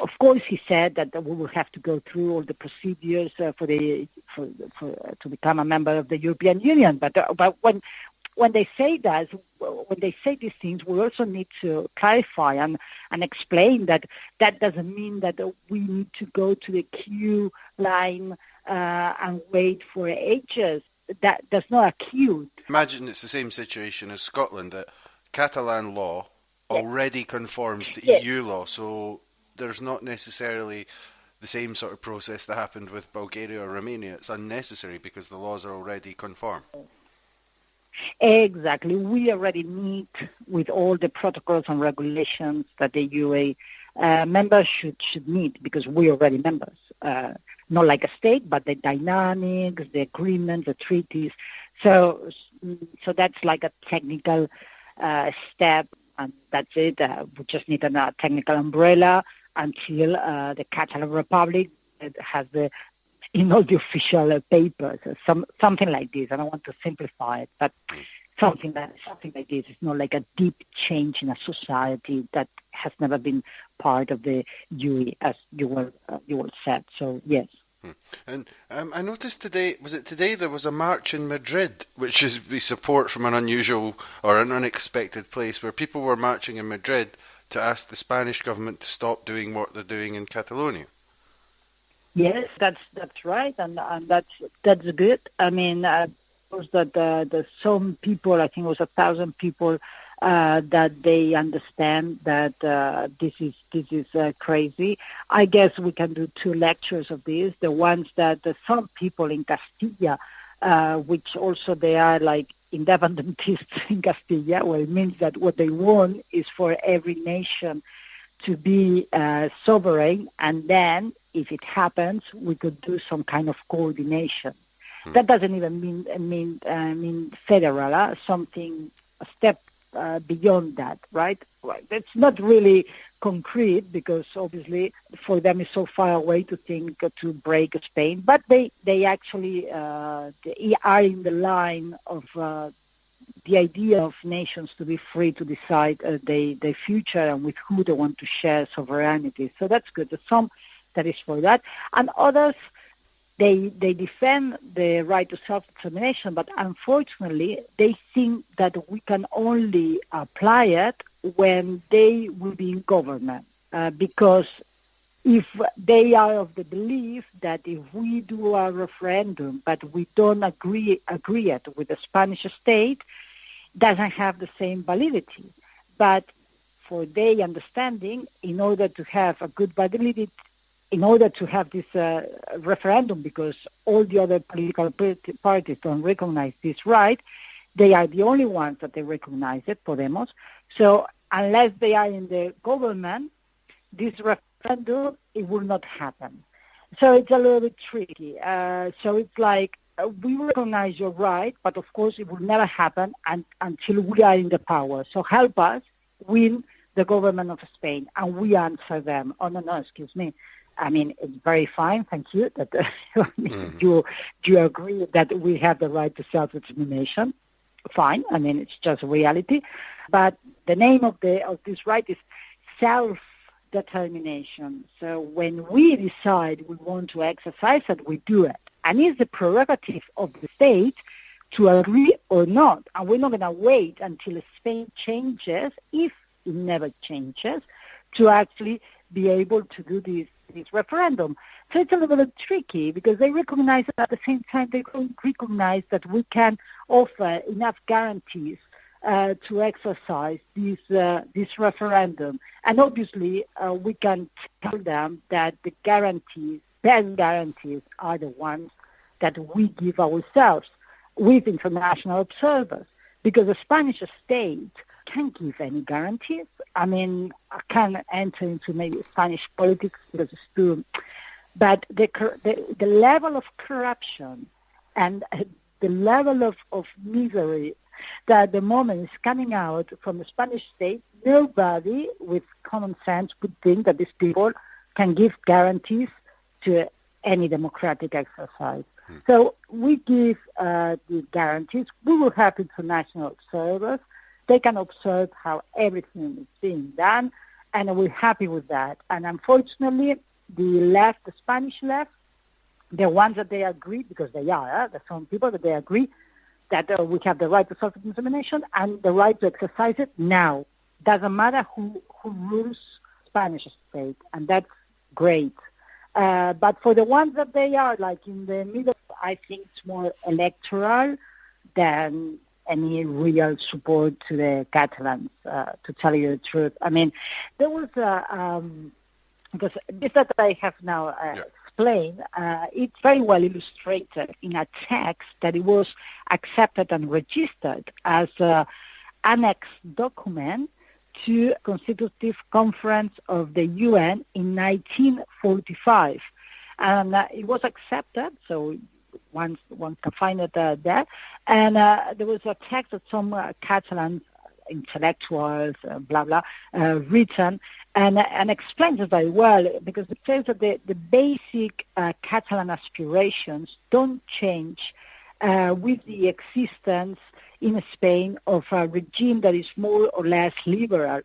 Of course, he said that we will have to go through all the procedures to become a member of the European Union. But when they say that, when they say these things, we also need to clarify and explain that doesn't mean that we need to go to the queue line and wait for ages. That's not a queue. Imagine it's the same situation as Scotland, that Catalan law already conforms to EU law, so there's not necessarily the same sort of process that happened with Bulgaria or Romania. It's unnecessary because the laws are already conform. Exactly. We already meet with all the protocols and regulations that the UE members should meet, because we're already members. Not like a state, but the dynamics, the agreements, the treaties. So that's like a technical step, and that's it. We just need a technical umbrella until the Catalan Republic has the official papers, something like this. I don't want to simplify it, but something like this. It's not like a deep change in a society that has never been part of the UE, as you were said. So yes. And I noticed today there was a march in Madrid, which is the support from an unusual or an unexpected place, where people were marching in Madrid to ask the Spanish government to stop doing what they're doing in Catalonia. Yes, that's right, and that's good. I mean, was that some people, I think it was 1,000 people, that they understand that this is crazy. I guess we can do 2 lectures of this. The ones that some people in Castilla, which also they are like independentists in Castilla, well, it means that what they want is for every nation to be sovereign, and then if it happens, we could do some kind of coordination. That doesn't even mean federal, something a step beyond that, right? It's not really concrete, because obviously for them it's so far away to think to break Spain, but they actually they are in the line of the idea of nations to be free to decide their future and with who they want to share sovereignty. So that's good. There's some that is for that, and others they defend the right to self-determination, but unfortunately they think that we can only apply it when they will be in government, because if they are of the belief that if we do a referendum but we don't agree it with the Spanish state, doesn't have the same validity. But for their understanding, in order to have a good validity, in order to have this referendum, because all the other political parties don't recognize this right, they are the only ones that they recognize it, Podemos. So unless they are in the government, this referendum, it will not happen. So it's a little bit tricky. So it's like, we recognize your right, but of course it will never happen until we are in the power. So help us win the government of Spain. And we answer them, oh, no, excuse me. I mean, it's very fine, thank you, that you agree that we have the right to self-determination. Fine, I mean, it's just reality. But the name of this right is self-determination. So when we decide we want to exercise it, we do it. And it's the prerogative of the state to agree or not. And we're not going to wait until Spain changes, if it never changes, to actually be able to do this referendum. So it's a little bit tricky, because they recognize that at the same time they don't recognize that we can offer enough guarantees to exercise this referendum. And obviously we can tell them that the best guarantees are the ones that we give ourselves with international observers, because the Spanish state can't give any guarantees. I mean, I can't enter into maybe Spanish politics because it's too... But the level of corruption and the level of misery that at the moment is coming out from the Spanish state, nobody with common sense would think that these people can give guarantees to any democratic exercise. So we give the guarantees. We will have international observers. They can observe how everything is being done, and we're happy with that. And unfortunately, the Spanish left, the ones that they agree, because they are, there's some people that they agree that we have the right to self-determination and the right to exercise it now. Doesn't matter who rules Spanish state, and that's great. But for the ones that they are like in the middle, I think it's more electoral than any real support to the Catalans, to tell you the truth. I mean, there was because this that I have now explained, it's very well illustrated in a text that it was accepted and registered as an annex document to Constitutive Conference of the UN in 1945. And it was accepted, so one can find it there. And there was a text that some Catalan intellectuals, written, and explains it very well, because it says that the basic Catalan aspirations don't change with the existence in Spain of a regime that is more or less liberal.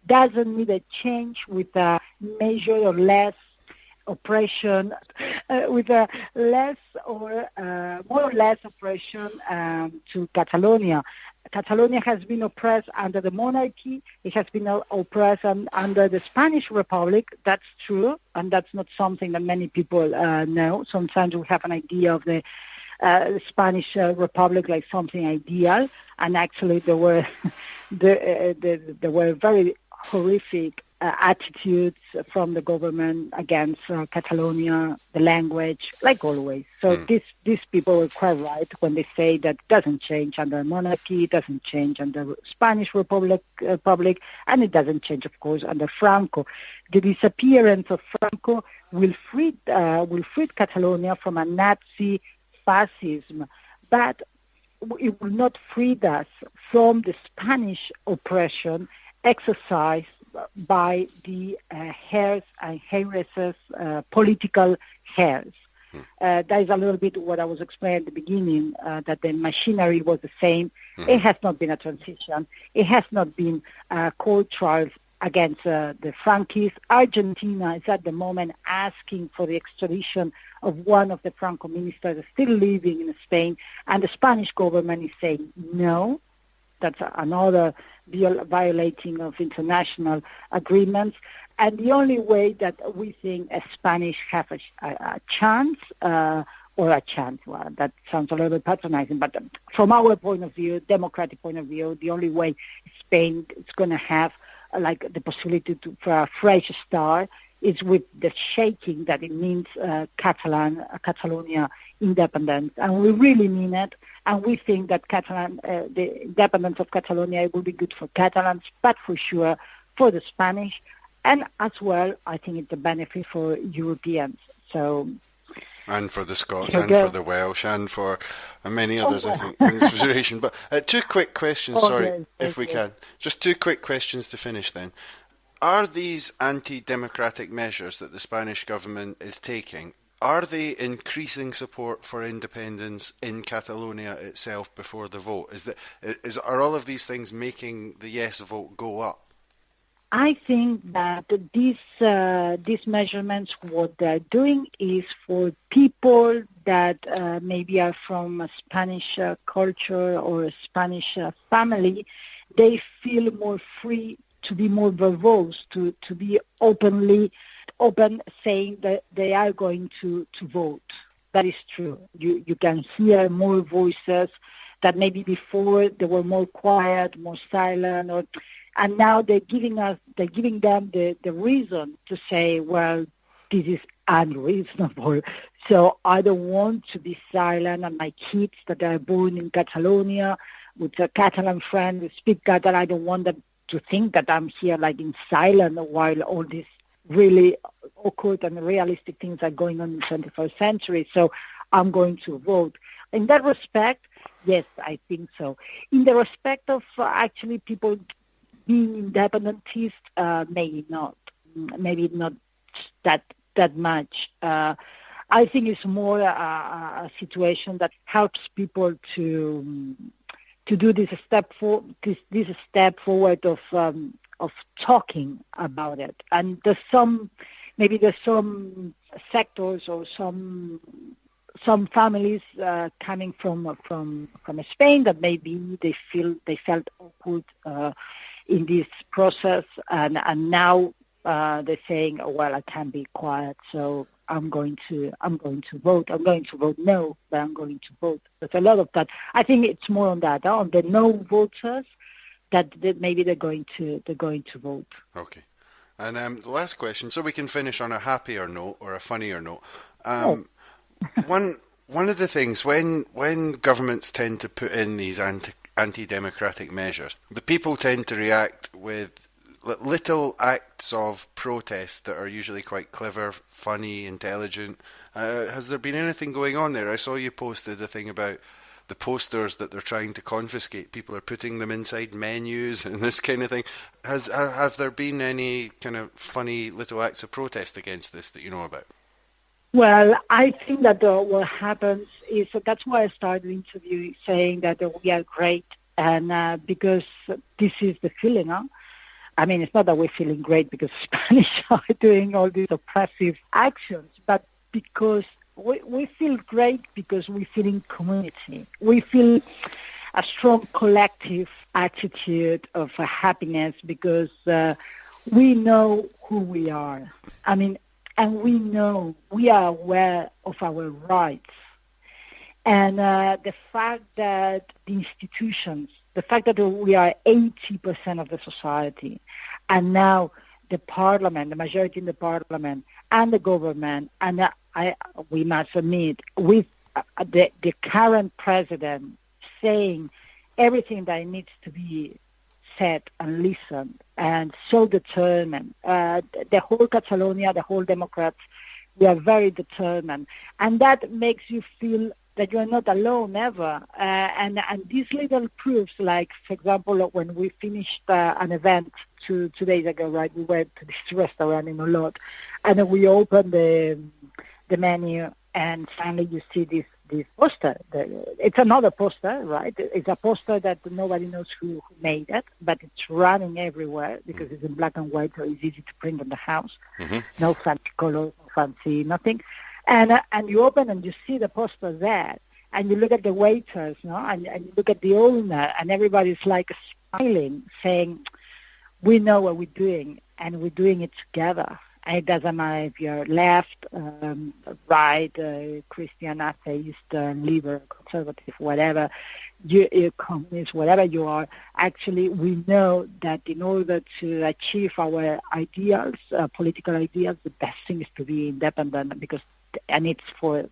Doesn't need a change with a measure or less oppression, with a less or more or less oppression to Catalonia. Catalonia has been oppressed under the monarchy. It has been oppressed under the Spanish Republic. That's true, and that's not something that many people know. Sometimes we have an idea of the Spanish Republic like something ideal, and actually there were there were very horrific attitudes from the government against Catalonia, the language, like always. So these people were quite right when they say that it doesn't change under monarchy, it doesn't change under Spanish Republic, and it doesn't change, of course, under Franco. The disappearance of Franco will free Catalonia from a Nazi fascism, but it will not free us from the Spanish oppression exercised by the heirs and heiresses, political heirs. That is a little bit what I was explaining at the beginning, that the machinery was the same. It has not been a transition. It has not been court trials against the Franquis. Argentina is at the moment asking for the extradition of one of the Franco ministers still living in Spain, and the Spanish government is saying no. That's another violating of international agreements. And the only way that we think a Spanish have a chance, well, that sounds a little bit patronizing, but from our point of view, democratic point of view, the only way Spain is going to have like the possibility for a fresh start is with the shaking that it means Catalonia independence. And we really mean it. And we think that the independence of Catalonia will be good for Catalans, but for sure for the Spanish. And as well, I think it's a benefit for Europeans. So, and for the Scots, and for the Welsh, and for many others, I think, in this consideration. But two quick questions, if we can. Just two quick questions to finish then. Are these anti-democratic measures that the Spanish government is taking, are they increasing support for independence in Catalonia itself before the vote? Are all of these things making the yes vote go up? I think that these measurements, what they're doing is for people that maybe are from a Spanish culture or a Spanish family, they feel more free to be more verbose, to be open, saying that they are going to vote. That is true. You can hear more voices that maybe before they were more quiet, more silent, and now they're giving them the reason to say, well, this is unreasonable. So I don't want to be silent, and my kids that are born in Catalonia with a Catalan friend who speak Catalan, I don't want them to think that I'm here like in silence while all these really awkward and realistic things are going on in the 21st century. So I'm going to vote. In that respect, yes, I think so. In the respect of actually people being independentist, maybe not that much. I think it's more a situation that helps people to do this step forward of talking about it. And there's some sectors or some families coming from Spain that maybe they felt awkward in this process, and now they're saying, oh, well, I can't be quiet, so I'm going to vote. I'm going to vote no, but I'm going to vote. There's a lot of that. I think it's more on that, on the no voters, that maybe they're going to vote. Okay. And the last question, so we can finish on a happier note or a funnier note. One of the things, when governments tend to put in these anti-democratic measures, the people tend to react with little acts of protest that are usually quite clever, funny, intelligent. Has there been anything going on there? I saw you posted a thing about the posters that they're trying to confiscate. People are putting them inside menus and this kind of thing. Have there been any kind of funny little acts of protest against this that you know about? Well, I think that what happens is that's why I started the interview saying that we are great, and because this is the feeling. I mean, it's not that we're feeling great because Spanish are doing all these oppressive actions, but because we feel great because we feel in community. We feel a strong collective attitude of happiness because we know who we are. I mean, and we know we are aware of our rights. And the fact that the institutions, the fact that we are 80% of the society, and now the parliament, the majority in the parliament, and the government, and we must admit, with the current president saying everything that needs to be said and listened, and so determined. The whole Catalonia, the whole Democrats, we are very determined. And that makes you feel that you are not alone ever. And these little proofs, like, for example, when we finished an event 2 days ago, right, we went to this restaurant in Olot, and we opened the menu, and finally you see this poster. It's another poster, right? It's a poster that nobody knows who made it, but it's running everywhere because it's in black and white, so it's easy to print in the house. Mm-hmm. No fancy colors, no fancy nothing. And you open and you see the poster there, and you look at the waiters, no, and you look at the owner, and everybody's like smiling, saying, we know what we're doing, and we're doing it together. And it doesn't matter if you're left, right, Christian, atheist, liberal, conservative, whatever, you're communist, whatever you are. Actually, we know that in order to achieve our ideals, political ideals, the best thing is to be independent, and it's for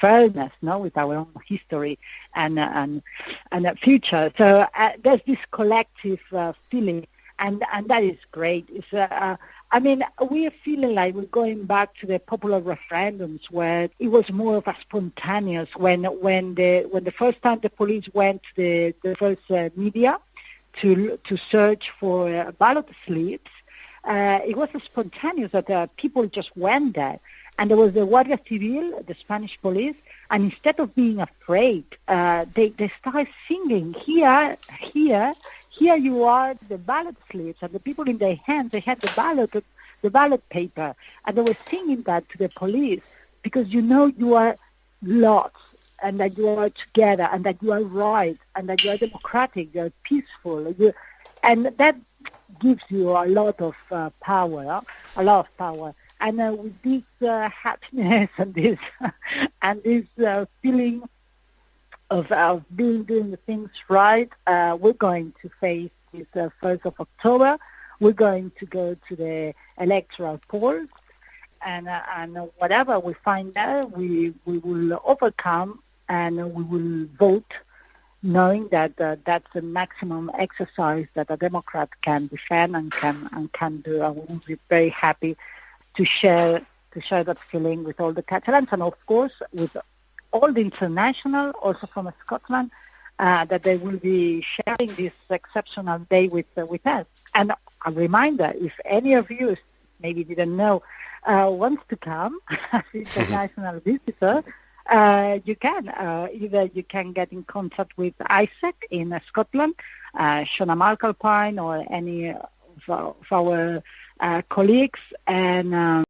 fairness, no, with our own history and the future. So there's this collective feeling, and that is great. It's I mean, we are feeling like we're going back to the popular referendums where it was more of a spontaneous. When the first time the police went to the first media to search for ballot slips, it was spontaneous that people just went there. And there was the Guardia Civil, the Spanish police, and instead of being afraid, they started singing, here you are, the ballot slips, and the people in their hands, they had the ballot paper, and they were singing that to the police because you are lost, and that you are together, and that you are right, and that you are democratic, you are peaceful, and that gives you a lot of power. And with this happiness and this feeling of doing the things right, we're going to face this 1st of October. We're going to go to the electoral polls, and whatever we find there, we will overcome, and we will vote, knowing that that's the maximum exercise that a Democrat can defend and can do. And we will be very happy to share that feeling with all the Catalans, and of course with all the international, also from Scotland, that they will be sharing this exceptional day with us. And a reminder, if any of you maybe didn't know, wants to come as international visitor, You can. Either you can get in contact with ISEC in Scotland, Shona McAlpine, or any of our colleagues, and